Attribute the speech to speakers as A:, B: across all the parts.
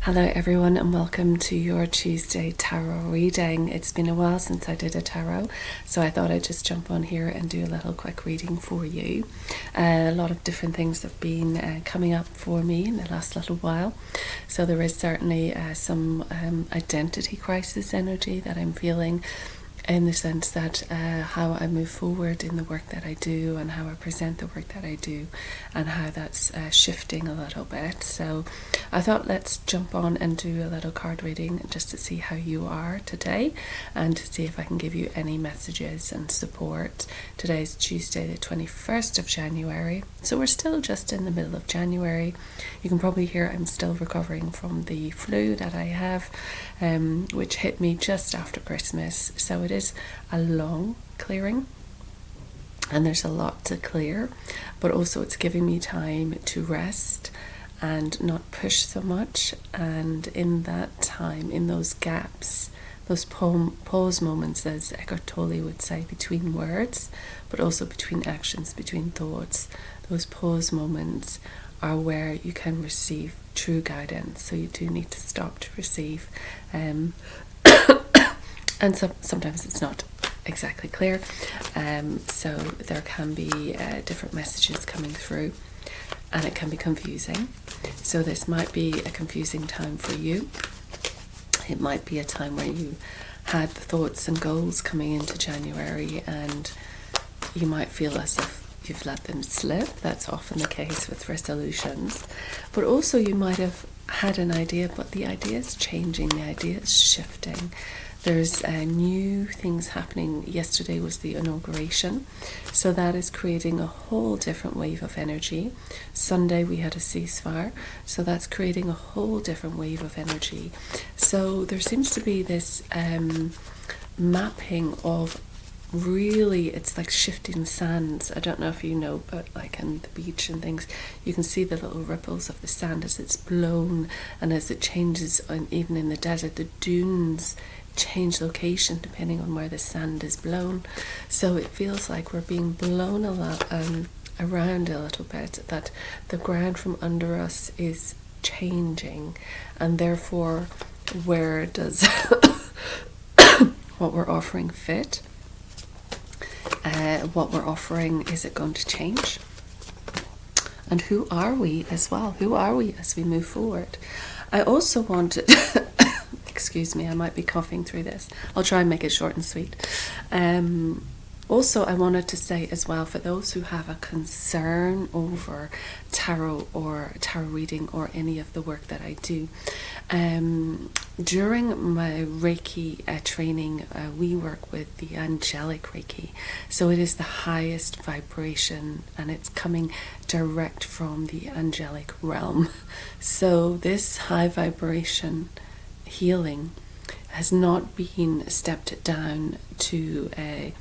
A: Hello everyone and welcome to your Tuesday tarot reading. It's been a while since I did a tarot, so I thought I'd just jump on here and do a little quick reading for you. A lot of different things have been coming up for me in the last little while. So there is certainly some identity crisis energy that I'm feeling, in the sense that how I move forward in the work that I do and how I present the work that I do and how that's shifting a little bit. So I thought let's jump on and do a little card reading just to see how you are today and to see if I can give you any messages and support. Today is Tuesday the 21st of January, so we're still just in the middle of January. You can probably hear I'm still recovering from the flu that I have, which hit me just after Christmas. So it is a long clearing and there's a lot to clear, but also it's giving me time to rest and not push so much. And in that time, in those gaps, those pause moments, as Eckhart Tolle would say, between words but also between actions, between thoughts, those pause moments are where you can receive true guidance. So you do need to stop to receive, and sometimes it's not exactly clear, so there can be different messages coming through and it can be confusing. So this might be a confusing time for you. It might be a time where you had the thoughts and goals coming into January and you might feel as if you've let them slip. That's often the case with resolutions. But also you might have had an idea, but the idea is changing, the idea is shifting. There's new things happening. Yesterday was the inauguration, so that is creating a whole different wave of energy. Sunday we had a ceasefire, so that's creating a whole different wave of energy. So there seems to be this mapping of, really, it's like shifting sands. I don't know if you know, but like on the beach and things, you can see the little ripples of the sand as it's blown and as it changes. And even in the desert, the dunes change location depending on where the sand is blown. So it feels like we're being blown a lot around a little bit, that the ground from under us is changing, and therefore where does what we're offering fit? What we're offering, is it going to change? And who are we as well? Who are we as we move forward? I also wanted excuse me, I might be coughing through this. I'll try and make it short and sweet. Also, I wanted to say as well, for those who have a concern over tarot or tarot reading or any of the work that I do, during my Reiki training, we work with the angelic Reiki. So it is the highest vibration and it's coming direct from the angelic realm. So this high vibration healing has not been stepped down to a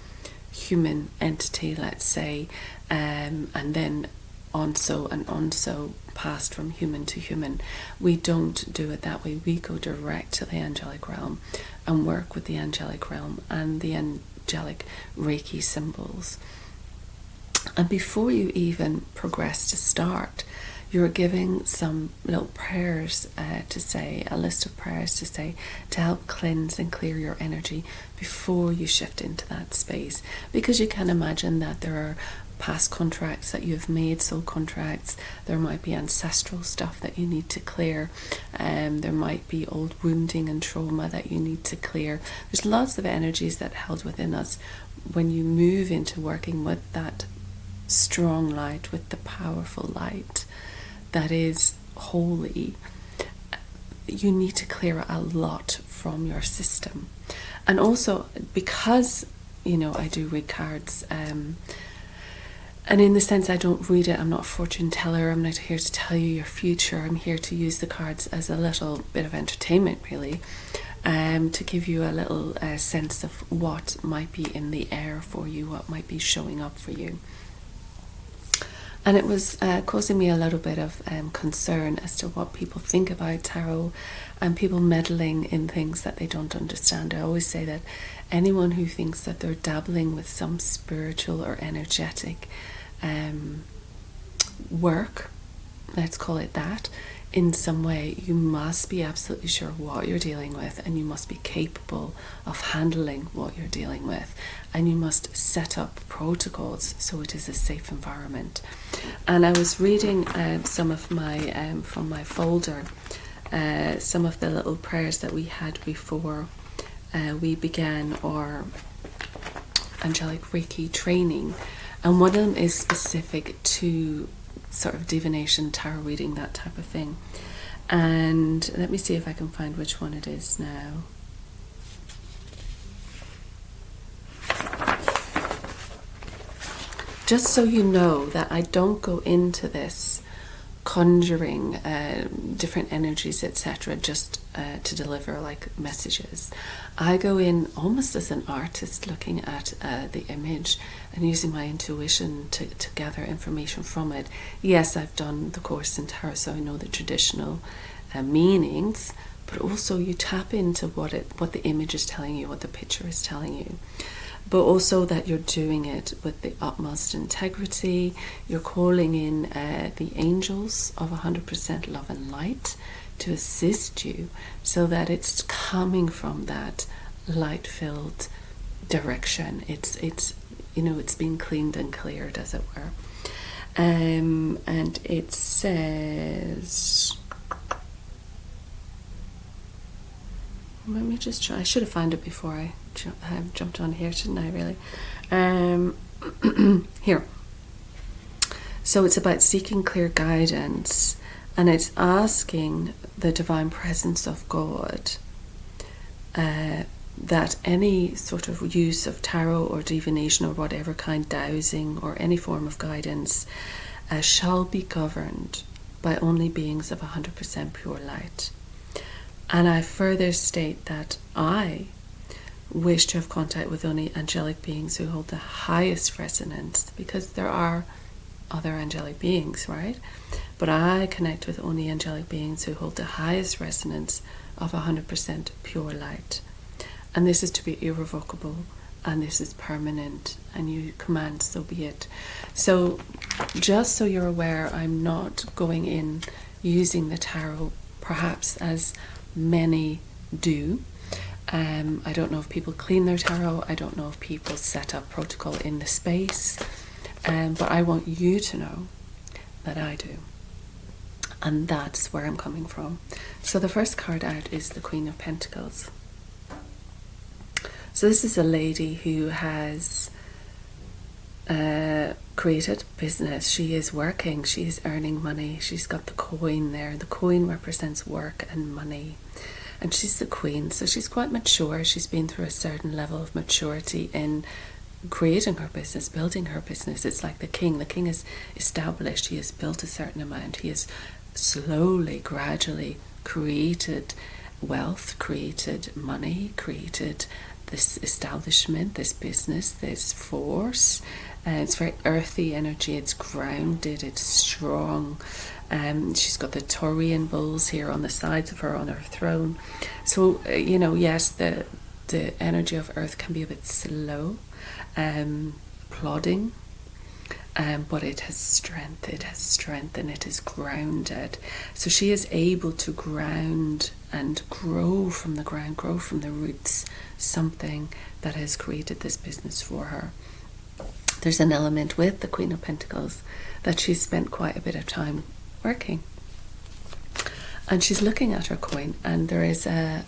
A: human entity, let's say, and then on-so passed from human to human. We don't do it that way. We go direct to the angelic realm and work with the angelic realm and the angelic Reiki symbols. And before you even progress to start, you're giving some little prayers to say, a list of prayers to say, to help cleanse and clear your energy before you shift into that space. Because you can imagine that there are past contracts that you've made, soul contracts. There might be ancestral stuff that you need to clear. There might be old wounding and trauma that you need to clear. There's lots of energies that are held within us when you move into working with that strong light, with the powerful light that is holy. You need to clear a lot from your system. And also because, I do read cards, and in the sense I don't read it, I'm not a fortune teller, I'm not here to tell you your future, I'm here to use the cards as a little bit of entertainment, really, to give you a little sense of what might be in the air for you, what might be showing up for you. And it was causing me a little bit of concern as to what people think about tarot and people meddling in things that they don't understand. I always say that anyone who thinks that they're dabbling with some spiritual or energetic work, let's call it that, in some way, you must be absolutely sure what you're dealing with, and you must be capable of handling what you're dealing with, and you must set up protocols so it is a safe environment. And I was reading some of my from my folder, some of the little prayers that we had before we began our angelic Reiki training, and one of them is specific to sort of divination, tarot reading, that type of thing. And let me see if I can find which one it is now. Just so you know that I don't go into this conjuring different energies, etc., just to deliver like messages. I go in almost as an artist, looking at the image and using my intuition to gather information from it. Yes, I've done the course in tarot, so I know the traditional meanings, but also you tap into what the image is telling you, what the picture is telling you. But also that you're doing it with the utmost integrity. You're calling in the angels of 100% love and light to assist you, so that it's coming from that light-filled direction. It's it's being cleaned and cleared, as it were. And it says, let me just try. I should have found it before I jumped on here, shouldn't I, really? Here. So it's about seeking clear guidance, and it's asking the divine presence of God that any sort of use of tarot or divination or whatever kind, dowsing or any form of guidance shall be governed by only beings of 100% pure light. And I further state that I wish to have contact with only angelic beings who hold the highest resonance, because there are other angelic beings, right? But I connect with only angelic beings who hold the highest resonance of 100% pure light. And this is to be irrevocable, and this is permanent, and you command, so be it. So just so you're aware, I'm not going in using the tarot perhaps as many do. I don't know if people clean their tarot. I don't know if people set up protocol in the space. But I want you to know that I do. And that's where I'm coming from. So the first card out is the Queen of Pentacles. So this is a lady who has created business. She is working. She is earning money. She's got the coin there. The coin represents work and money. And she's the queen, so she's quite mature. She's been through a certain level of maturity in creating her business, building her business. It's like the king. The king is established. He has built a certain amount. He has slowly, gradually created wealth, created money, created this establishment, this business, this force. It's very earthy energy. It's grounded. It's strong. She's got the Taurian bulls here on the sides of her, on her throne. So, yes, the energy of earth can be a bit slow, plodding, but it has strength, and it is grounded. So she is able to ground and grow from the ground, grow from the roots, something that has created this business for her. There's an element with the Queen of Pentacles that she's spent quite a bit of time working. And she's looking at her coin, and there is a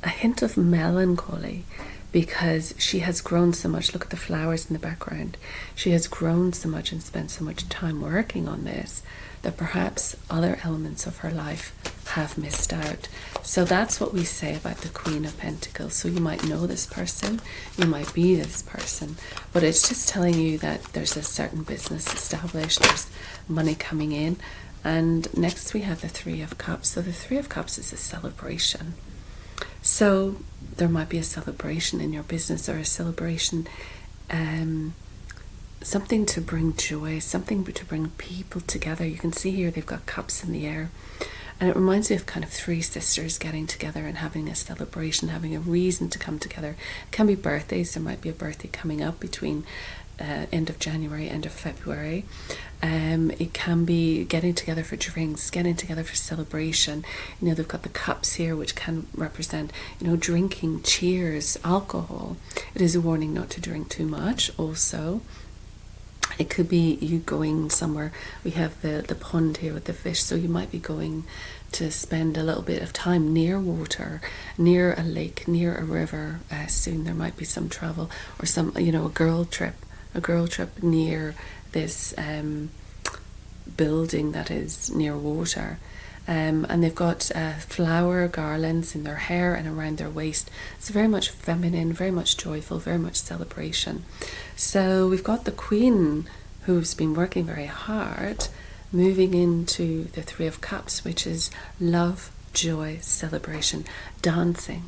A: hint of melancholy, because she has grown so much. Look at the flowers in the background. She has grown so much and spent so much time working on this that perhaps other elements of her life have missed out. So that's what we say about the Queen of Pentacles. So you might know this person, you might be this person, but it's just telling you that there's a certain business established, there's money coming in. And next we have the Three of Cups. So the Three of Cups is a celebration. So there might be a celebration in your business, or a celebration, something to bring joy, something to bring people together. You can see here they've got cups in the air, and it reminds me of kind of three sisters getting together and having a celebration, having a reason to come together. It can be birthdays. There might be a birthday coming up between end of January, end of February. It can be getting together for drinks, getting together for celebration. They've got the cups here, which can represent, drinking, cheers, alcohol. It is a warning not to drink too much also. It could be you going somewhere. We have the pond here with the fish, so you might be going to spend a little bit of time near water, near a lake, near a river. Soon there might be some travel or some, a girl trip near this building that is near water. And they've got flower garlands in their hair and around their waist. It's very much feminine, very much joyful, very much celebration. So we've got the Queen, who's been working very hard, moving into the Three of Cups, which is love, joy, celebration, dancing.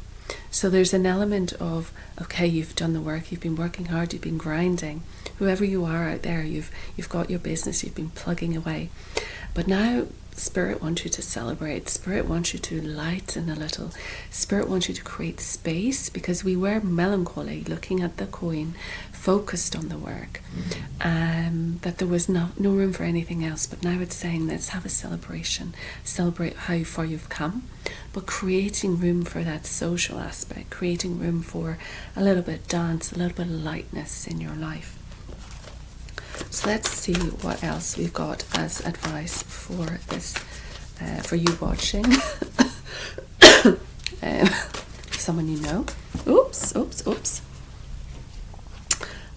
A: So there's an element of, okay, you've done the work, you've been working hard, you've been grinding. Whoever you are out there, you've got your business, you've been plugging away. But now Spirit wants you to celebrate. Spirit wants you to lighten a little. Spirit wants you to create space, because we were melancholy, looking at the coin, focused on the work, that there was no room for anything else. But now it's saying, let's have a celebration. Celebrate how far you've come, but creating room for that social aspect, creating room for a little bit of dance, a little bit of lightness in your life. So let's see what else we've got as advice for this, for you watching. Someone you know. Oops.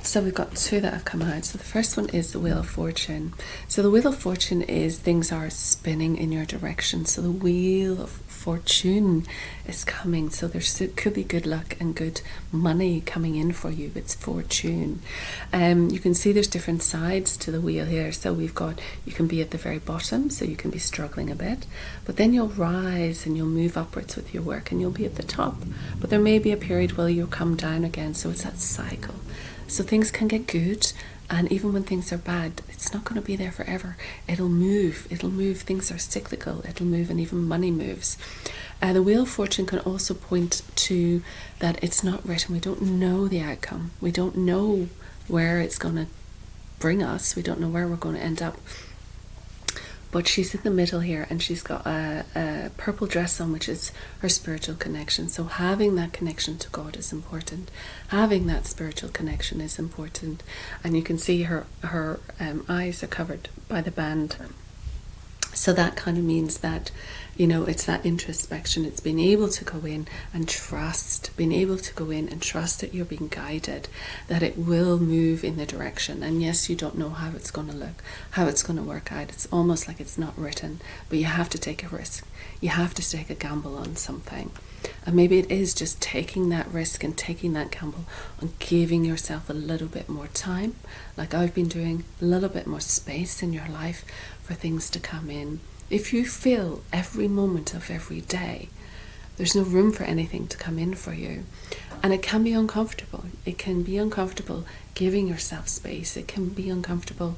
A: So we've got two that have come out. So the first one is the Wheel of Fortune. So the Wheel of Fortune is things are spinning in your direction. So the Wheel of Fortune is coming. So there could be good luck and good money coming in for you. It's fortune. You can see there's different sides to the wheel here. So we've got, you can be at the very bottom, so you can be struggling a bit. But then you'll rise and you'll move upwards with your work and you'll be at the top. But there may be a period where you'll come down again. So it's that cycle. So things can get good, and even when things are bad, it's not going to be there forever. It'll move. Things are cyclical. It'll move, and even money moves. The Wheel of Fortune can also point to that it's not written. We don't know the outcome. We don't know where it's going to bring us. We don't know where we're going to end up. But she's in the middle here, and she's got a purple dress on, which is her spiritual connection. So having that connection to God is important. Having that spiritual connection is important. And you can see her eyes are covered by the band. So that kind of means that, it's that introspection. It's being able to go in and trust, that you're being guided, that it will move in the direction. And yes, you don't know how it's going to look, how it's going to work out. It's almost like it's not written, but you have to take a risk. You have to take a gamble on something. And maybe it is just taking that risk and taking that gamble on giving yourself a little bit more time, like I've been doing, a little bit more space in your life for things to come in. If you feel every moment of every day, there's no room for anything to come in for you. And it can be uncomfortable. It can be uncomfortable giving yourself space. It can be uncomfortable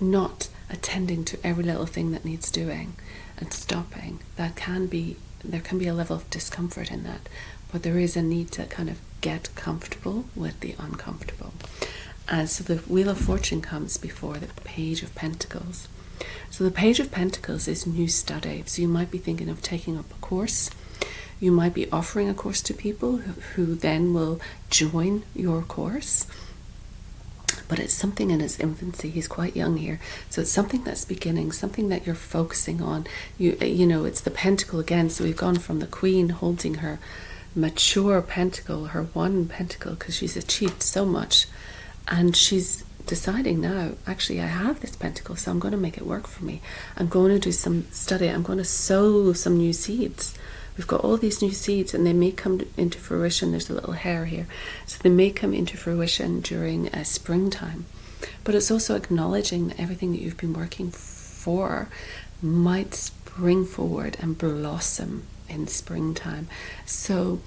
A: not attending to every little thing that needs doing and stopping. There can be a level of discomfort in that, but there is a need to kind of get comfortable with the uncomfortable. And so the Wheel of Fortune comes before the Page of Pentacles. So the Page of Pentacles is new study. So you might be thinking of taking up a course. You might be offering a course to people who then will join your course. But it's something in its infancy. He's quite young here. So it's something that's beginning, something that you're focusing on. It's the pentacle again. So we've gone from the Queen holding her mature pentacle, her one pentacle, because she's achieved so much. And she's deciding now, actually, I have this pentacle, so I'm going to make it work for me. I'm going to do some study. I'm going to sow some new seeds. We've got all these new seeds, and they may come into fruition. There's a little hair here. So they may come into fruition during springtime. But it's also acknowledging that everything that you've been working for might spring forward and blossom in springtime. So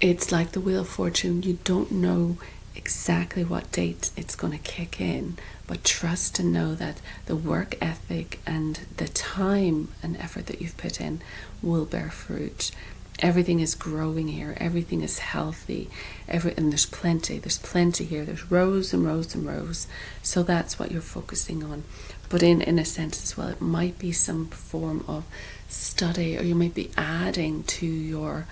A: it's like the Wheel of Fortune. You don't know exactly what date it's going to kick in, but trust and know that the work ethic and the time and effort that you've put in will bear fruit. Everything is growing here. Everything is healthy. And there's plenty here. There's rows and rows and rows. So that's what you're focusing on. But in a sense as well, it might be some form of study, or you might be adding to your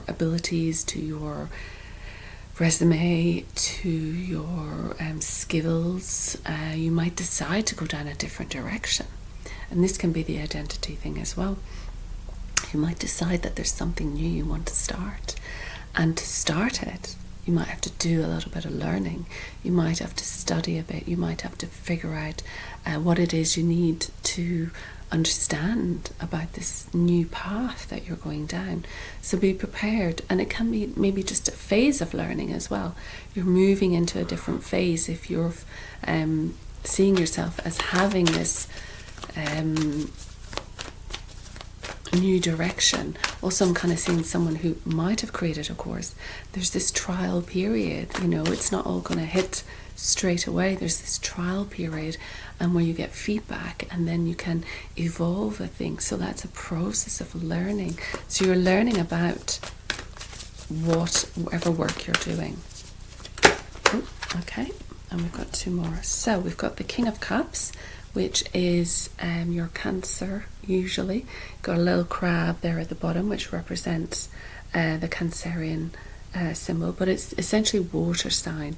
A: abilities, to your resume, to your skills. You might decide to go down a different direction. And this can be the identity thing as well. You might decide that there's something new you want to start. And to start it, you might have to do a little bit of learning. You might have to study a bit. You might have to figure out what it is you need to understand about this new path that you're going down. So be prepared. And it can be maybe just a phase of learning as well. You're moving into a different phase if you're seeing yourself as having this new direction. Also, I'm kind of seeing someone who might have created a course. There's this trial period, it's not all going to hit straight away. There's this trial period, and where you get feedback, and then you can evolve a thing. So that's a process of learning. So you're learning about whatever work you're doing. Okay, and we've got 2 more. So we've got the King of Cups, which is your Cancer, usually. Got a little crab there at the bottom, which represents the Cancerian symbol, but it's essentially water sign.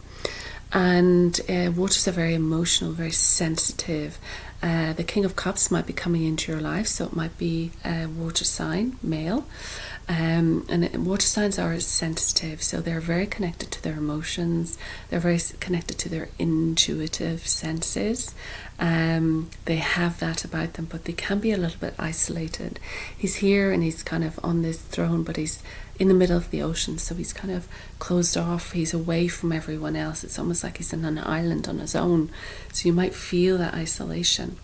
A: And waters are very emotional, very sensitive. The King of Cups might be coming into your life, so it might be a water sign, male. And water signs are sensitive, so they're very connected to their emotions. They're very connected to their intuitive senses. They have that about them, but they can be a little bit isolated. He's here and he's kind of on this throne, but he's in the middle of the ocean, so he's kind of closed off. He's away from everyone else. It's almost like he's in an island on his own, so you might feel that isolation.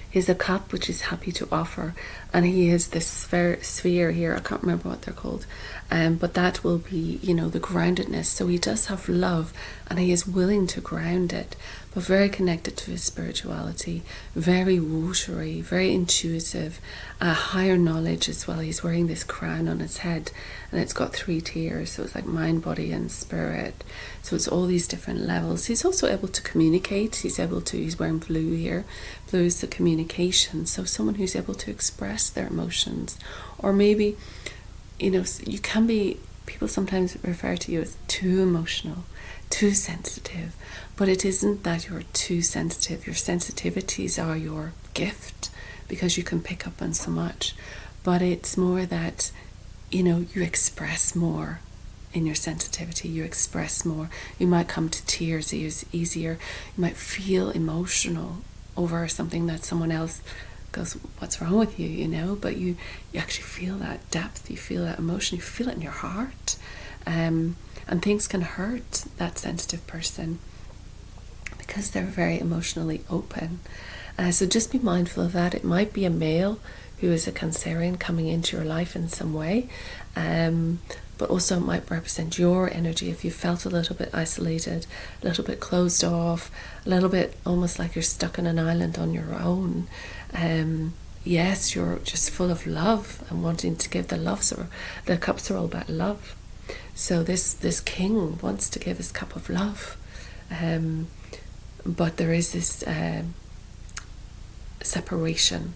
A: He's a cup which is happy to offer, and he is this sphere here. I can't remember what they're called, but that will be, the groundedness. So he does have love, and he is willing to ground it, but very connected to his spirituality, very watery, very intuitive, higher knowledge as well. He's wearing this crown on his head, and it's got 3 tiers, so it's like mind, body, and spirit. So it's all these different levels. He's also able to communicate. He's wearing blue here. Blue is the communication. So someone who's able to express their emotions, or maybe, you can be, people sometimes refer to you as too emotional, too sensitive, but it isn't that you're too sensitive. Your sensitivities are your gift, because you can pick up on so much, but it's more that, you express more in your sensitivity. You express more. You might come to tears easier. You might feel emotional over something that someone else goes, what's wrong with you, but you actually feel that depth, you feel that emotion, you feel it in your heart, and things can hurt that sensitive person because they're very emotionally open. So just be mindful of that. It might be a male who is a Cancerian coming into your life in some way, but also it might represent your energy if you felt a little bit isolated, a little bit closed off, a little bit almost like you're stuck on an island on your own. Yes, you're just full of love and wanting to give the love. So the cups are all about love. So this king wants to give his cup of love, but there is this separation.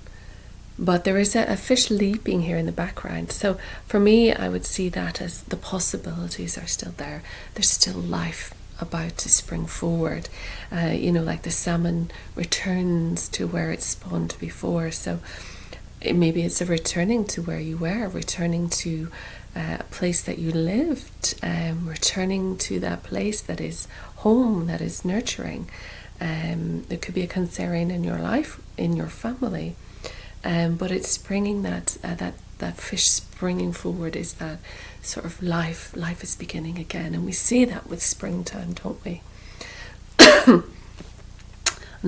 A: But there is a fish leaping here in the background. So for me, I would see that as the possibilities are still there. There's still life about to spring forward. Like the salmon returns to where it spawned before. So maybe it's a returning to where you were, returning to a place that you lived, returning to that place that is home, that is nurturing. There could be a Cancerian in your life, in your family. But it's springing that fish springing forward is that sort of life is beginning again, and we see that with springtime, don't we? And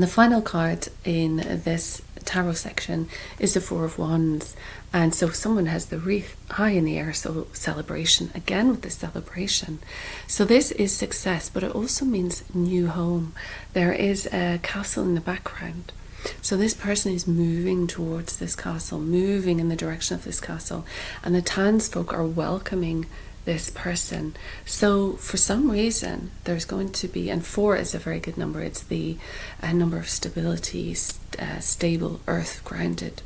A: the final card in this tarot section is the 4 of Wands, and so someone has the wreath high in the air, so celebration again with the celebration. So this is success, but it also means new home. There is a castle in the background. So this person is moving towards this castle, moving in the direction of this castle, and the townsfolk are welcoming this person. So for some reason there's going to be, and 4 is a very good number, it's the number of stability, stable, earth grounded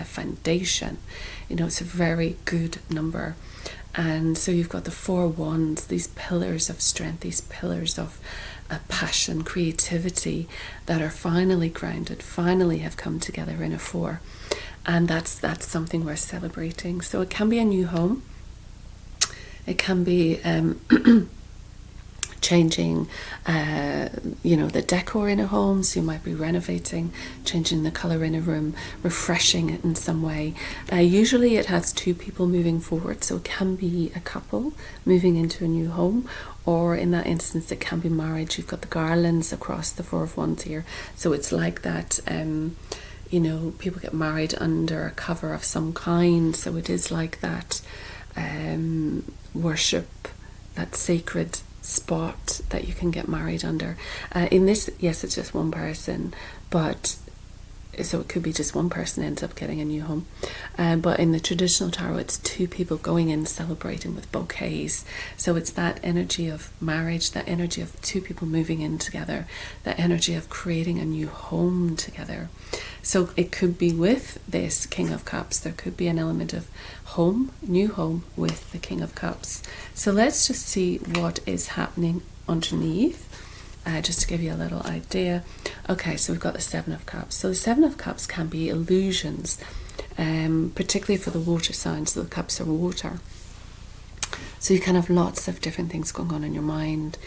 A: foundation. It's a very good number. And so you've got the 4 wands, these pillars of strength, these pillars of passion, creativity, that are finally grounded, finally have come together in a 4. And that's something we're celebrating. So it can be a new home. It can be changing, the decor in a home. So you might be renovating, changing the colour in a room, refreshing it in some way. Usually it has 2 people moving forward. So it can be a couple moving into a new home, or in that instance it can be marriage. You've got the garlands across the 4 of Wands here. So it's like that, people get married under a cover of some kind. So it is like that. Worship, that sacred spot that you can get married under. In this, yes, it's just one person, but so it could be just one person ends up getting a new home. But in the traditional tarot, it's 2 people going in celebrating with bouquets. So it's that energy of marriage, that energy of 2 people moving in together, that energy of creating a new home together. So it could be with this King of Cups. There could be an element of home, new home with the King of Cups. So let's just see what is happening underneath. Just to give you a little idea. Okay, so we've got the 7 of Cups. So the 7 of Cups can be illusions, particularly for the water signs. So the cups are water. So you can have lots of different things going on in your mind.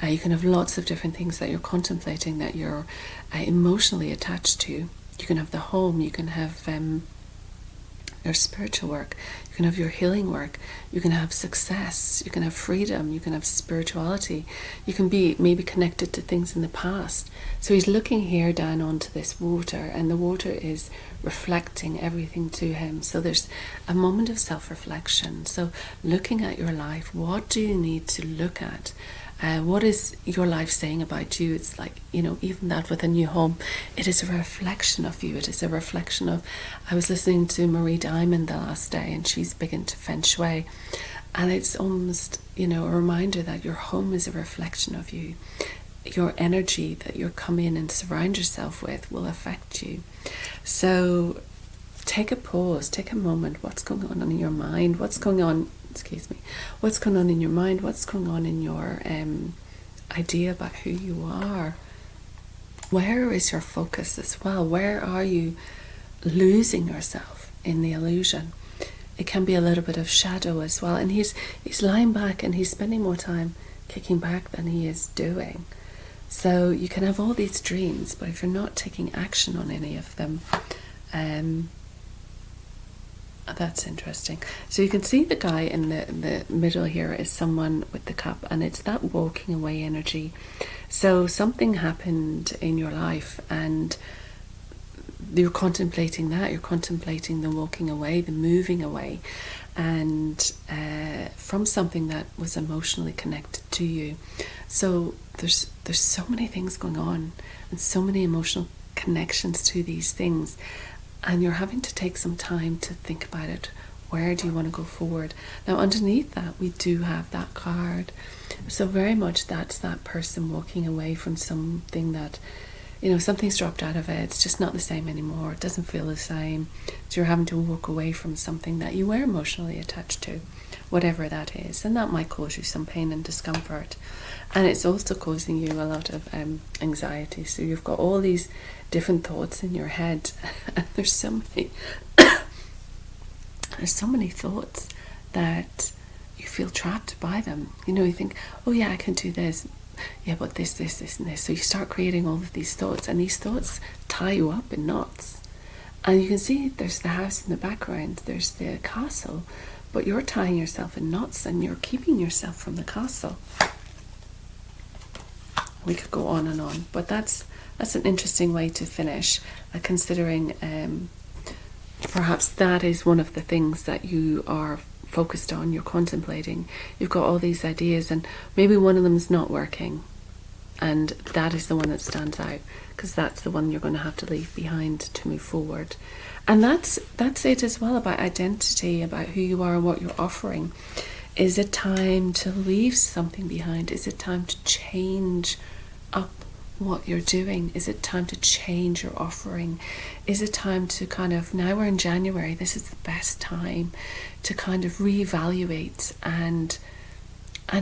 A: You can have lots of different things that you're contemplating, that you're emotionally attached to. You can have the home, you can have your spiritual work, you can have your healing work, you can have success, you can have freedom, you can have spirituality, you can be maybe connected to things in the past. So he's looking here down onto this water, and the water is reflecting everything to him. So there's a moment of self-reflection. So looking at your life, what do you need to look at? What is your life saying about you? It's like, even that with a new home, it is a reflection of you. It is a reflection of, I was listening to Marie Diamond the last day, and she's big into Feng Shui. And it's almost, a reminder that your home is a reflection of you. Your energy that you come in and surround yourself with will affect you. So take a pause, take a moment. What's going on in your mind? What's going on in your mind? What's going on in your idea about who you are? Where is your focus as well? Where are you losing yourself in the illusion? It can be a little bit of shadow as well. And he's lying back, and he's spending more time kicking back than he is doing. So you can have all these dreams, but if you're not taking action on any of them, that's interesting. So you can see the guy in the middle here is someone with the cup, and it's that walking away energy. So something happened in your life, and you're contemplating that. You're contemplating the walking away, the moving away, and from something that was emotionally connected to you. So there's so many things going on, and so many emotional connections to these things. And you're having to take some time to think about it. Where do you want to go forward? Now, underneath that, we do have that card. So very much that's that person walking away from something that, something's dropped out of it. It's just not the same anymore. It doesn't feel the same. So you're having to walk away from something that you were emotionally attached to, whatever that is. And that might cause you some pain and discomfort. And it's also causing you a lot of anxiety. So you've got all these different thoughts in your head, and there's so many thoughts that you feel trapped by them. You think, oh yeah, I can do this. Yeah, but this, and this. So you start creating all of these thoughts, and these thoughts tie you up in knots. And you can see there's the house in the background, there's the castle, but you're tying yourself in knots, and you're keeping yourself from the castle. We could go on and on, but that's an interesting way to finish, considering perhaps that is one of the things that you are focused on, you're contemplating. You've got all these ideas, and maybe one of them is not working, and that is the one that stands out, because that's the one you're going to have to leave behind to move forward. And that's it as well, about identity, about who you are and what you're offering. Is it time to leave something behind? Is it time to change up what you're doing? Is it time to change your offering? Is it time to kind of, now we're in January, this is the best time to kind of reevaluate and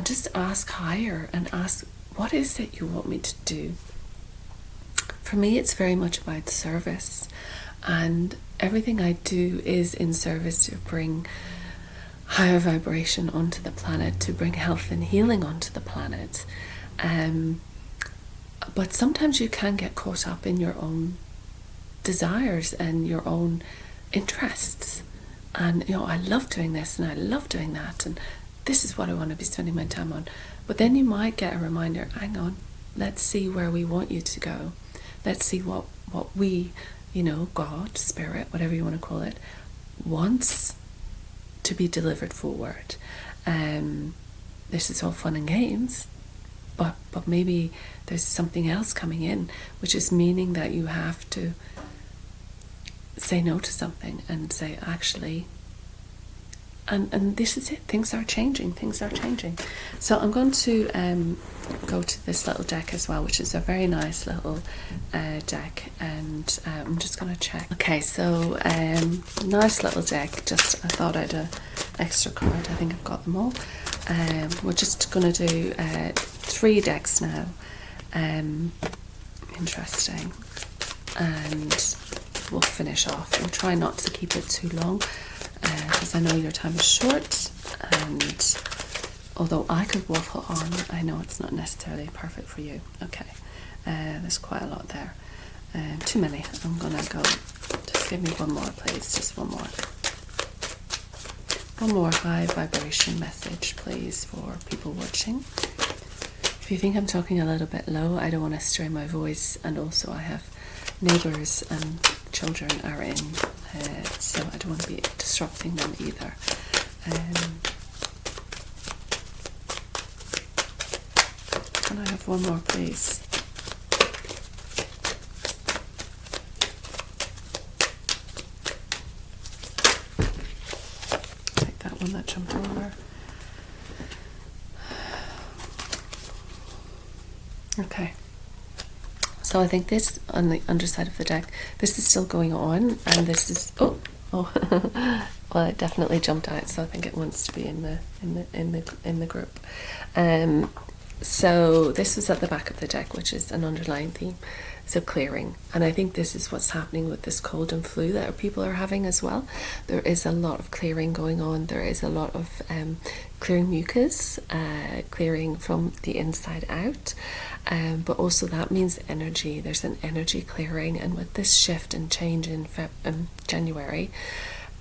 A: just ask higher, and ask, what is it you want me to do? For me, it's very much about service, and everything I do is in service to bring higher vibration onto the planet, to bring health and healing onto the planet. But sometimes you can get caught up in your own desires and your own interests. And, I love doing this and I love doing that, and this is what I want to be spending my time on. But then you might get a reminder, hang on, let's see where we want you to go. Let's see what we, God, Spirit, whatever you want to call it, wants to be delivered forward. This is all fun and games, but maybe there's something else coming in, which is meaning that you have to say no to something and say, actually, and this is it, things are changing. So I'm going to go to this little deck as well, which is a very nice little deck, and I'm just going to check. Okay, so nice little deck. Just, I thought I'd an extra card. I think I've got them all. We're just going to do 3 decks now. Interesting. And we'll finish off. We'll try not to keep it too long, because I know your time is short, and although I could waffle on, I know it's not necessarily perfect for you. Okay, there's quite a lot there. Too many. I'm gonna go. Just give me one more, please. Just one more. One more high vibration message, please, for people watching. If you think I'm talking a little bit low, I don't want to strain my voice, and also I have neighbours and children are in, so I don't want to be disrupting them either. Can I have one more, please? Take that one that jumped over. Okay. So I think this, on the underside of the deck, this is still going on, and this is well, it definitely jumped out, so I think it wants to be in the group. So this was at the back of the deck, which is an underlying theme, so clearing. And I think this is what's happening with this cold and flu that people are having as well. There is a lot of clearing going on. There is a lot of clearing mucus, clearing from the inside out, but also that means energy. There's an energy clearing, and with this shift and change in January,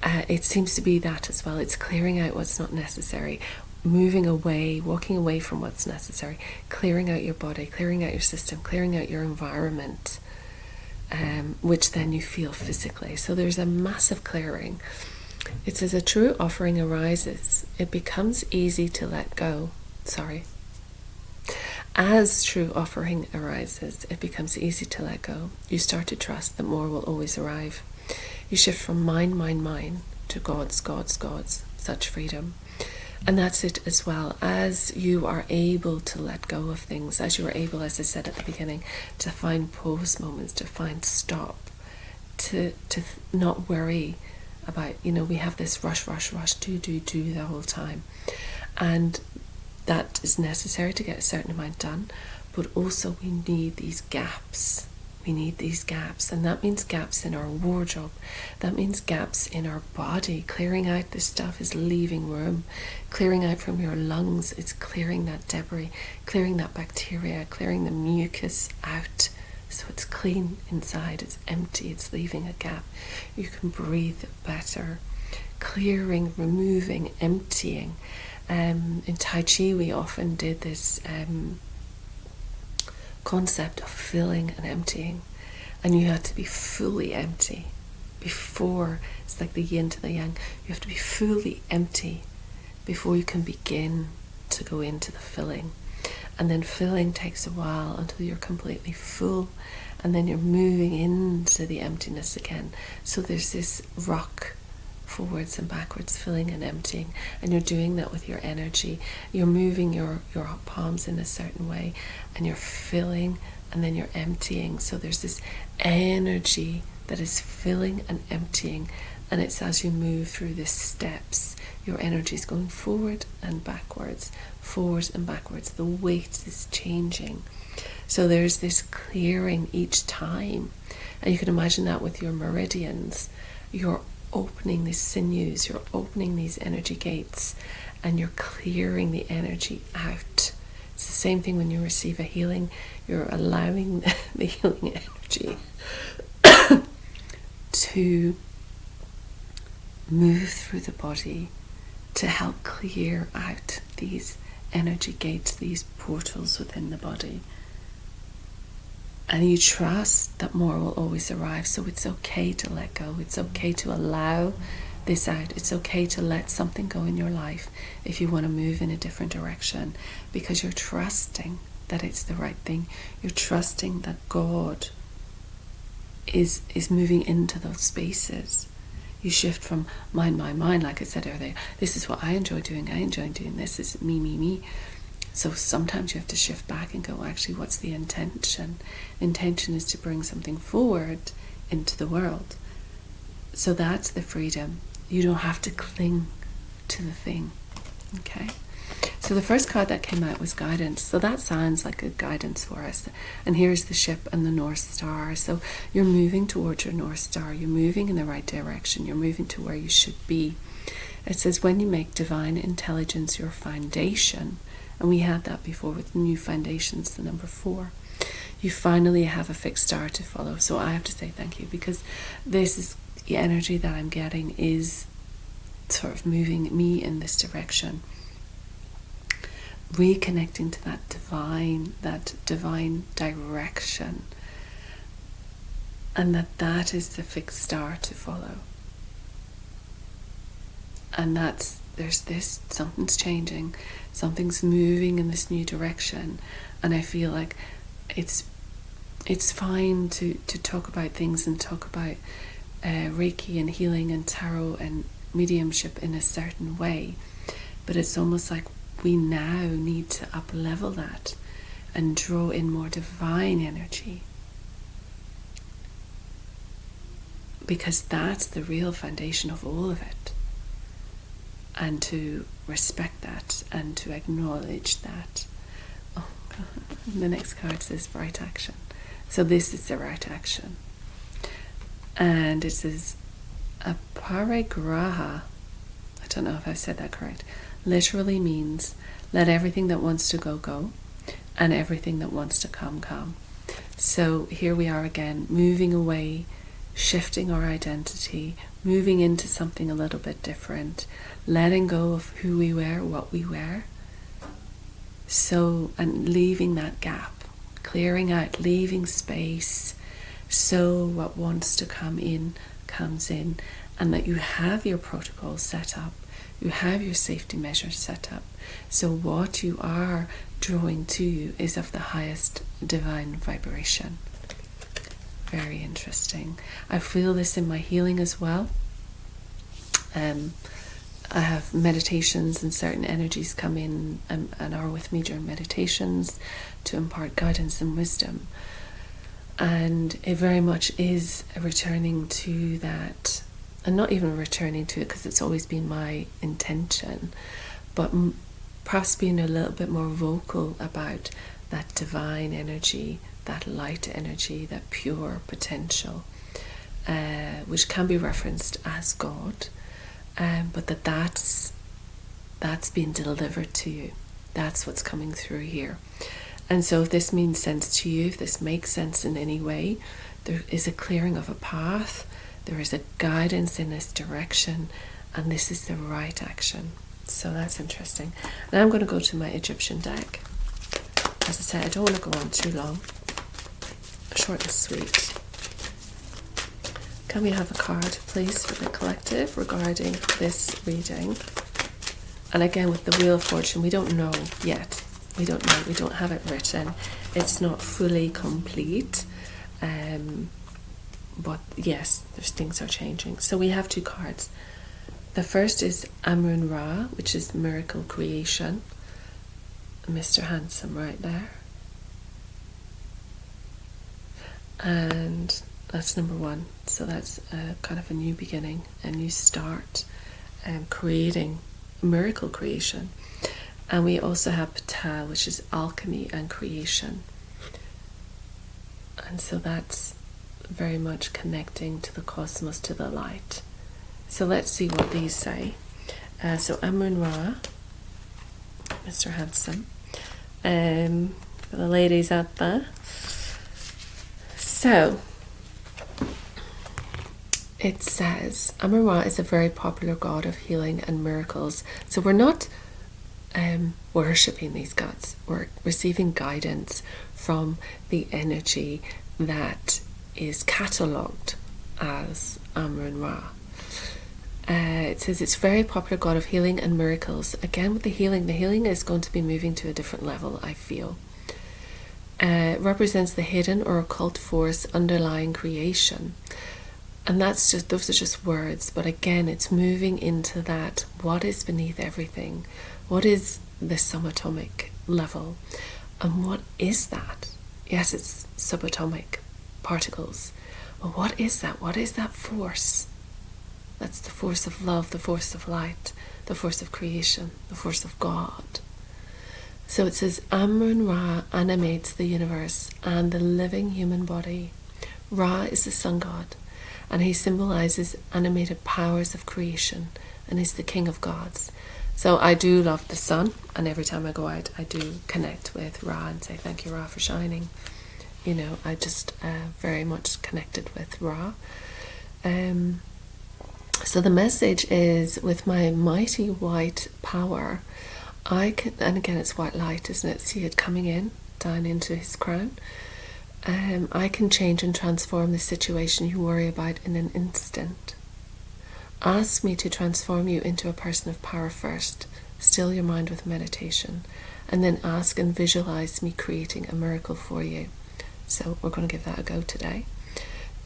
A: it seems to be that as well. It's clearing out what's not necessary, moving away, walking away from what's necessary, clearing out your body, clearing out your system, clearing out your environment, which then you feel physically. So there's a massive clearing. It says, a true offering arises. It becomes easy to let go. As true offering arises, it becomes easy to let go. You start to trust that more will always arrive. You shift from mine to God's. Such freedom. And that's it as well. As you are able to let go of things, as you are able, as I said at the beginning, to find pause moments, to find stop, to not worry about, we have this rush, do the whole time. And that is necessary to get a certain amount done, but also we need these gaps. And that means gaps in our wardrobe. That means gaps in our body. Clearing out this stuff is leaving room. Clearing out from your lungs, it's clearing that debris, clearing that bacteria, clearing the mucus out. So it's clean inside, it's empty, it's leaving a gap. You can breathe better. Clearing, removing, emptying. In Tai Chi, we often did this concept of filling and emptying, and you had to be fully empty before. It's like the yin to the yang. You have to be fully empty before you can begin to go into the filling. And then filling takes a while until you're completely full, and then you're moving into the emptiness again. So there's this rock forwards and backwards, filling and emptying, and you're doing that with your energy. You're moving your palms in a certain way, and you're filling and then you're emptying. So there's this energy that is filling and emptying, and it's as you move through the steps, your energy is going forward and backwards, forward and backwards. The weight is changing. So there's this clearing each time, and you can imagine that with your meridians. You're opening these sinews, you're opening these energy gates, and you're clearing the energy out. It's the same thing when you receive a healing. You're allowing the healing energy to move through the body to help clear out these energy gates, these portals within the body. And you trust that more will always arrive. So it's okay to let go. It's okay to allow this out. It's okay to let something go in your life if you want to move in a different direction, because you're trusting that it's the right thing. You're trusting that God is moving into those spaces. You shift from mind, like I said earlier. This is what I enjoy doing. I enjoy doing this. This is me. So sometimes you have to shift back and go, actually, what's the intention? Intention is to bring something forward into the world. So that's the freedom. You don't have to cling to the thing. Okay? So the first card that came out was guidance. So that sounds like a guidance for us. And here's the ship and the North Star. So you're moving towards your North Star. You're moving in the right direction. You're moving to where you should be. It says, when you make divine intelligence your foundation, and we had that before with new foundations, the number 4, you finally have a fixed star to follow. So I have to say thank you, because this is the energy that I'm getting is sort of moving me in this direction. Reconnecting to that divine direction, and that is the fixed star to follow. And there's this, something's changing, something's moving in this new direction, and I feel like it's fine to talk about things and talk about Reiki and healing and tarot and mediumship in a certain way, but it's almost like we now need to up-level that and draw in more divine energy, because that's the real foundation of all of it. And to respect that and to acknowledge that. Oh, the next card says right action. So this is the right action. And it says aparigraha. I don't know if I've said that correct. Literally means let everything that wants to go, and everything that wants to come. So here we are again, moving away, shifting our identity, moving into something a little bit different, letting go of who we were, what we were. So, and leaving that gap, clearing out, leaving space, so what wants to come in comes in, and that you have your protocols set up, you have your safety measures set up. So what you are drawing to you is of the highest divine vibration. Very interesting. I feel this in my healing as well. I have meditations and certain energies come in and are with me during meditations to impart guidance and wisdom. And it very much is a returning to that, and not even returning to it because it's always been my intention, but perhaps being a little bit more vocal about that divine energy, that light energy, that pure potential, which can be referenced as God, but that's being delivered to you. That's what's coming through here. And so if this means sense to you, if this makes sense in any way, there is a clearing of a path, there is a guidance in this direction, and this is the right action. So that's interesting. Now I'm going to go to my Egyptian deck. As I said, I don't want to go on too long. Short and sweet. Can we have a card, please, for the collective regarding this reading? And again, with the Wheel of Fortune, we don't know yet. We don't know. We don't have it written. It's not fully complete. But yes, things are changing. So we have 2 cards. The first is Amun-Ra, which is miracle creation. Mr. Handsome right there. And that's number 1. So that's kind of a new beginning, a new start, creating miracle creation. And we also have Ptah, which is alchemy and creation. And so that's very much connecting to the cosmos, to the light. So let's see what these say. So Amun-Ra, Mr. Handsome, for the ladies out there. So it says Amun-Ra is a very popular god of healing and miracles. So we're not worshipping these gods. We're receiving guidance from the energy that is catalogued as Amun-Ra. It says it's a very popular god of healing and miracles. Again, with the healing is going to be moving to a different level, I feel. It represents the hidden or occult force underlying creation. And those are just words, but again, it's moving into that, what is beneath everything? What is the subatomic level? And what is that? Yes, it's subatomic particles. But what is that? What is that force? That's the force of love, the force of light, the force of creation, the force of God. So it says, Amun-Ra animates the universe and the living human body. Ra is the sun god, and he symbolizes animated powers of creation and is the king of gods. So I do love the sun, and every time I go out, I do connect with Ra and say, thank you, Ra, for shining. You know, I just very much connected with Ra. So the message is, with my mighty white power, I can, and again it's white light, isn't it? See it coming in, down into his crown. I can change and transform the situation you worry about in an instant. Ask me to transform you into a person of power first. Still your mind with meditation. And then ask and visualize me creating a miracle for you. So we're going to give that a go today.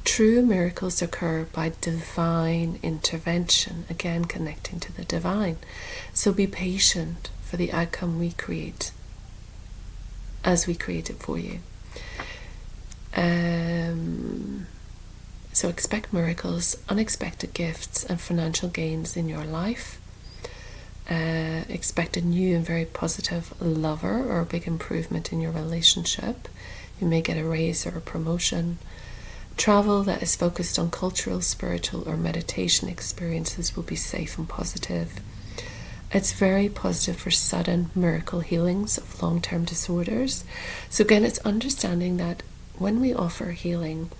A: True miracles occur by divine intervention, again connecting to the divine. So be patient for the outcome we create as we create it for you. So expect miracles, unexpected gifts and financial gains in your life. Expect a new and very positive lover or a big improvement in your relationship. You may get a raise or a promotion. Travel that is focused on cultural, spiritual or meditation experiences will be safe and positive. It's very positive for sudden miracle healings of long-term disorders. So again, it's understanding that when we offer healing,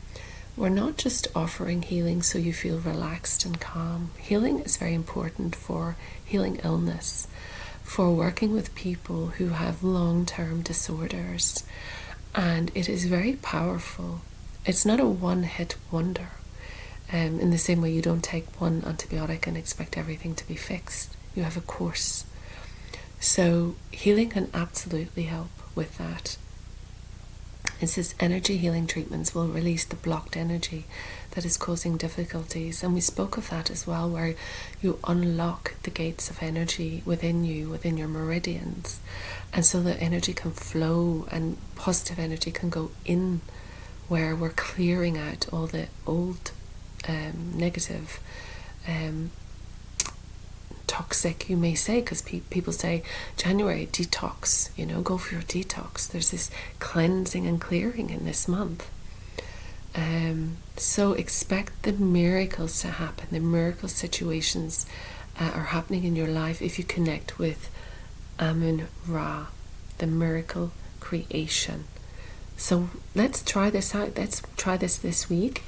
A: we're not just offering healing so you feel relaxed and calm. Healing is very important for healing illness, for working with people who have long-term disorders. And it is very powerful. It's not a one-hit wonder. In the same way you don't take one antibiotic and expect everything to be fixed. You have a course. So healing can absolutely help with that. It says energy healing treatments will release the blocked energy that is causing difficulties. And we spoke of that as well, where you unlock the gates of energy within you, within your meridians. And so the energy can flow and positive energy can go in, where we're clearing out all the old negative, toxic, you may say, because people say January detox, go for your detox. There's this cleansing and clearing in this month. So expect the miracles to happen. The miracle situations are happening in your life if you connect with Amun-Ra, the miracle creation. So let's try this out. Let's try this week.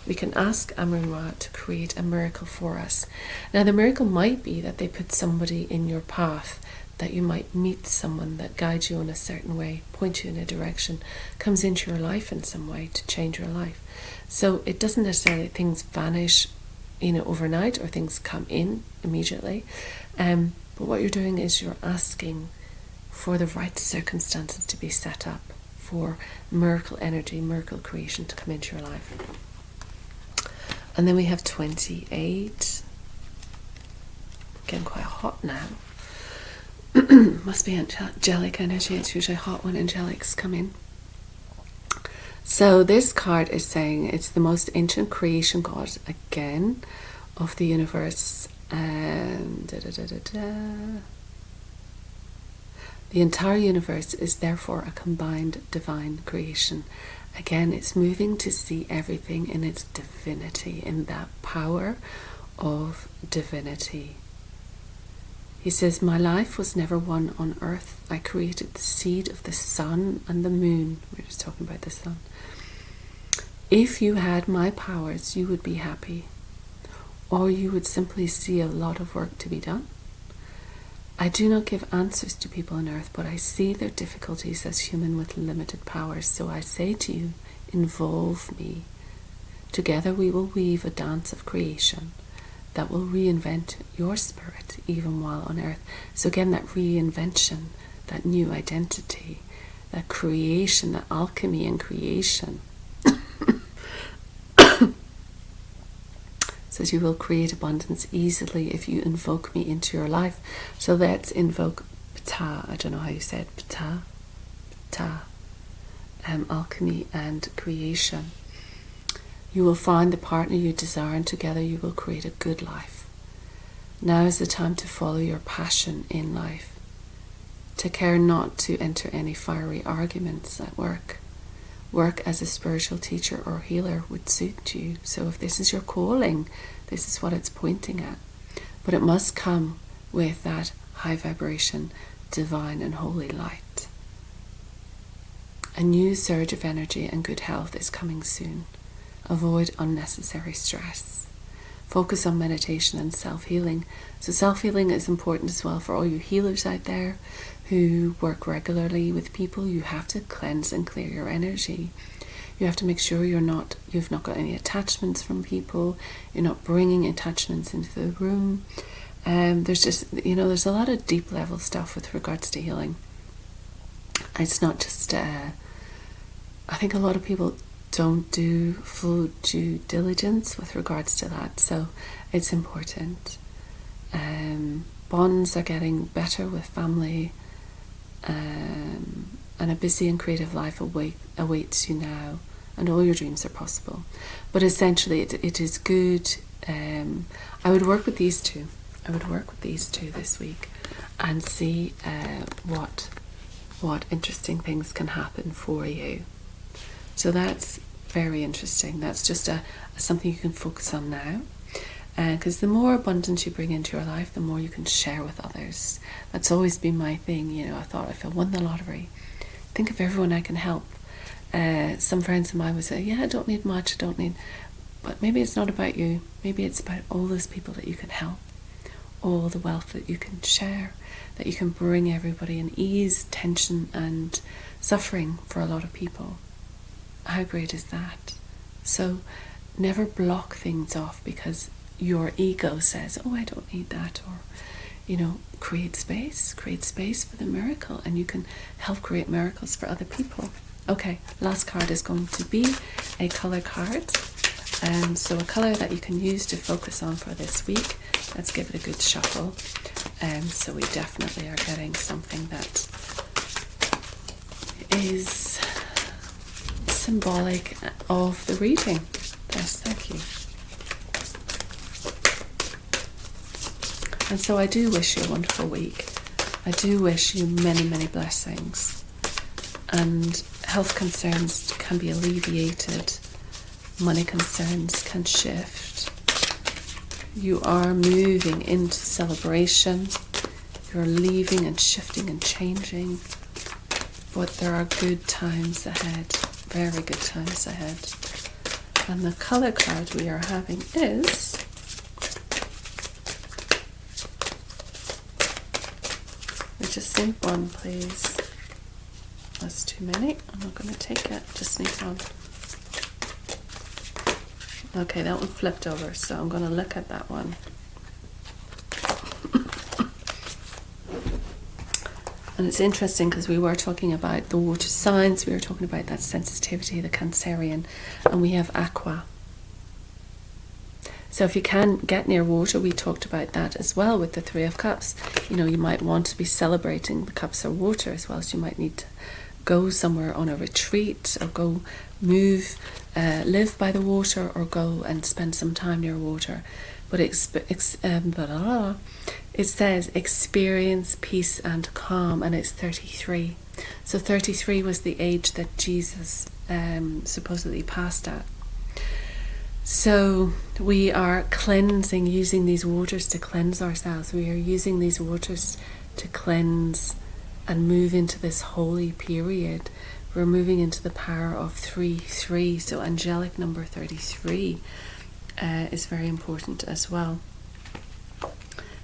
A: We can ask Amun-Ra to create a miracle for us. Now, the miracle might be that they put somebody in your path, that you might meet someone that guides you in a certain way, point you in a direction, comes into your life in some way to change your life. So it doesn't necessarily things vanish, overnight, or things come in immediately. But what you're doing is you're asking for the right circumstances to be set up, for miracle energy, miracle creation to come into your life. And then we have 28. Getting quite hot now. Must be angelic energy. It's usually hot when angelics come in. So this card is saying it's the most ancient creation god again of the universe. And the entire universe is therefore a combined divine creation. Again, it's moving to see everything in its divinity, in that power of divinity. He says, my life was never one on earth. I created the seed of the sun and the moon. We're just talking about the sun. If you had my powers, you would be happy. Or you would simply see a lot of work to be done. I do not give answers to people on earth, but I see their difficulties as human with limited powers. So I say to you, involve me. Together we will weave a dance of creation that will reinvent your spirit even while on earth. So again, that reinvention, that new identity, that creation, that alchemy and creation. Says you will create abundance easily if you invoke me into your life. So let's invoke Ptah. I don't know how you said Ptah. Ptah. Alchemy and creation. You will find the partner you desire, and together you will create a good life. Now is the time to follow your passion in life. Take care not to enter any fiery arguments at work. Work as a spiritual teacher or healer would suit you. So if this is your calling, this is what it's pointing at. But it must come with that high vibration, divine and holy light. A new surge of energy and good health is coming soon. Avoid unnecessary stress. Focus on meditation and self-healing. So self-healing is important as well for all you healers out there who work regularly with people. You have to cleanse and clear your energy. You have to make sure you've not got any attachments from people. You're not bringing attachments into the room. There's just, there's a lot of deep level stuff with regards to healing. It's not just, I think a lot of people don't do full due diligence with regards to that, so it's important. Bonds are getting better with family, and a busy and creative life awaits you now, and all your dreams are possible. But essentially it is good. I would work with these two. This week and see what interesting things can happen for you. So that's very interesting. That's just something you can focus on now. Because the more abundance you bring into your life, the more you can share with others. That's always been my thing. I thought if I won the lottery, think of everyone I can help. Some friends of mine would say, yeah, I don't need much, but maybe it's not about you. Maybe it's about all those people that you can help, all the wealth that you can share, that you can bring everybody and ease tension and suffering for a lot of people. How great is that? So never block things off because your ego says, oh, I don't need that, or create space for the miracle, and you can help create miracles for other people. Okay, last card is going to be a color card, so a color that you can use to focus on for this week. Let's give it a good shuffle. So we definitely are getting something that is symbolic of the reading. Yes, thank you. And so I do wish you a wonderful week. I do wish you many, many blessings. And health concerns can be alleviated. Money concerns can shift. You are moving into celebration. You're leaving and shifting and changing. But there are good times ahead. Very good times ahead. And the color card we are having is just need one, please. That's too many. I'm not going to take it. Just need one. Okay, that one flipped over, so I'm going to look at that one. And it's interesting because we were talking about the water signs, we were talking about that sensitivity, the Cancerian, and we have aqua. So if you can get near water, we talked about that as well with the Three of Cups. You know, you might want to be celebrating the cups of water as well, so you might need to go somewhere on a retreat, or go move, live by the water, or go and spend some time near water. But it says experience peace and calm, and it's 33. So 33 was the age that Jesus supposedly passed at. So we are cleansing, using these waters to cleanse ourselves. We are using these waters to cleanse and move into this holy period. We're moving into the power of 3-3. So angelic number 33 is very important as well.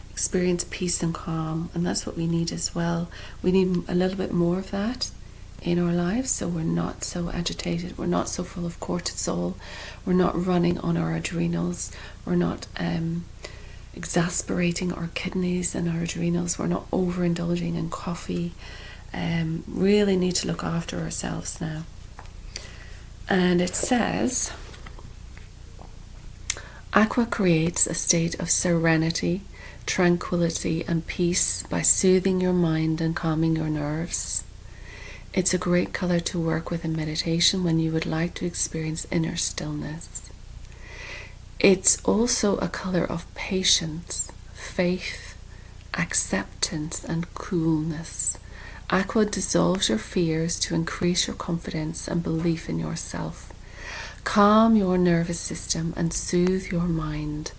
A: Experience peace and calm, and that's what we need as well. We need a little bit more of that in our lives, so we're not so agitated, we're not so full of cortisol, we're not running on our adrenals, we're not exasperating our kidneys and our adrenals, we're not overindulging in coffee. Really need to look after ourselves now. And it says, aqua creates a state of serenity, tranquility and peace by soothing your mind and calming your nerves. It's a great colour to work with in meditation when you would like to experience inner stillness. It's also a colour of patience, faith, acceptance and coolness. Aqua dissolves your fears to increase your confidence and belief in yourself. Calm your nervous system and soothe your mind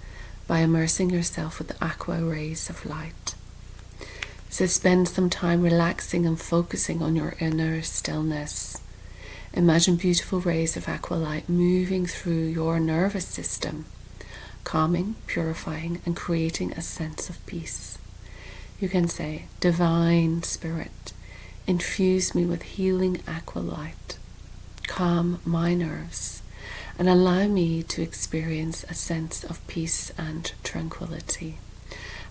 A: by immersing yourself with the aqua rays of light. So spend some time relaxing and focusing on your inner stillness. Imagine beautiful rays of aqua light moving through your nervous system, calming, purifying, and creating a sense of peace. You can say, Divine Spirit, infuse me with healing aqua light. Calm my nerves and allow me to experience a sense of peace and tranquility.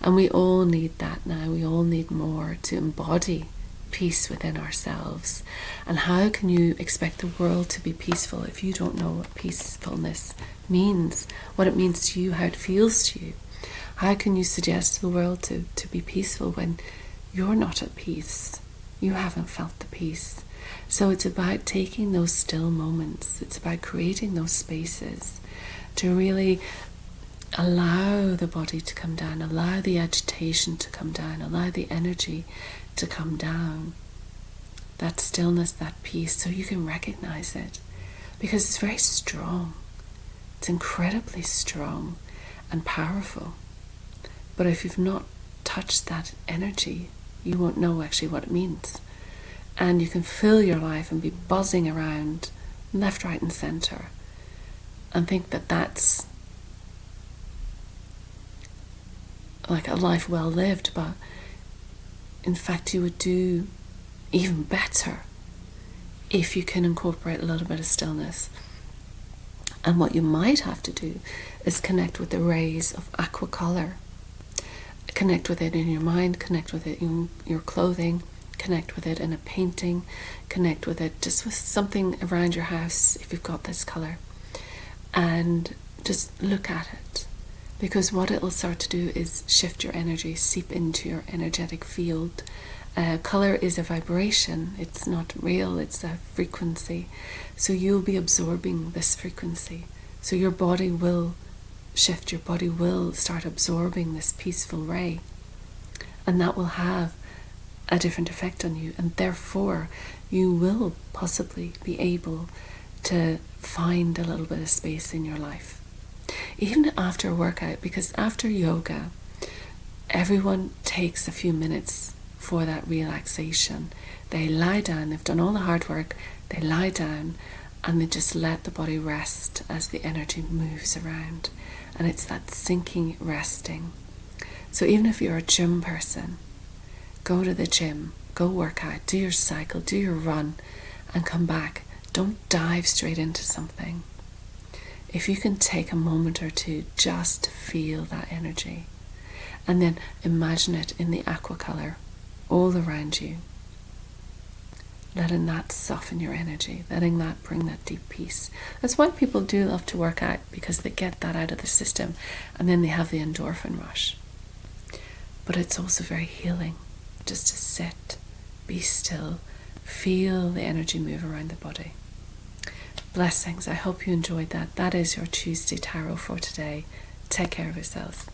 A: And we all need that now. We all need more to embody peace within ourselves. And how can you expect the world to be peaceful if you don't know what peacefulness means, what it means to you, how it feels to you? How can you suggest to the world to be peaceful when you're not at peace? You haven't felt the peace. So it's about taking those still moments. It's about creating those spaces to really allow the body to come down, allow the agitation to come down, allow the energy to come down. That stillness, that peace, so you can recognize it. Because it's very strong. It's incredibly strong and powerful. But if you've not touched that energy, you won't know actually what it means. And you can fill your life and be buzzing around left, right and centre and think that that's like a life well lived, but in fact you would do even better if you can incorporate a little bit of stillness. And what you might have to do is connect with the rays of aqua colour. Connect with it in your mind, connect with it in your clothing, connect with it in a painting, connect with it just with something around your house if you've got this colour. And just look at it. Because what it'll start to do is shift your energy, seep into your energetic field. Colour is a vibration. It's not real, it's a frequency. So you'll be absorbing this frequency. So your body will shift, your body will start absorbing this peaceful ray. And that will have a different effect on you. And therefore, you will possibly be able to find a little bit of space in your life. Even after a workout, because after yoga, everyone takes a few minutes for that relaxation. They lie down, they've done all the hard work, they lie down and they just let the body rest as the energy moves around. And it's that sinking, resting. So even if you're a gym person, go to the gym, go work out, do your cycle, do your run and come back. Don't dive straight into something. If you can take a moment or two just to feel that energy and then imagine it in the aqua colour all around you, letting that soften your energy, letting that bring that deep peace. That's why people do love to work out, because they get that out of the system and then they have the endorphin rush. But it's also very healing just to sit, be still, feel the energy move around the body. Blessings. I hope you enjoyed that. That is your Tuesday Tarot for today. Take care of yourselves.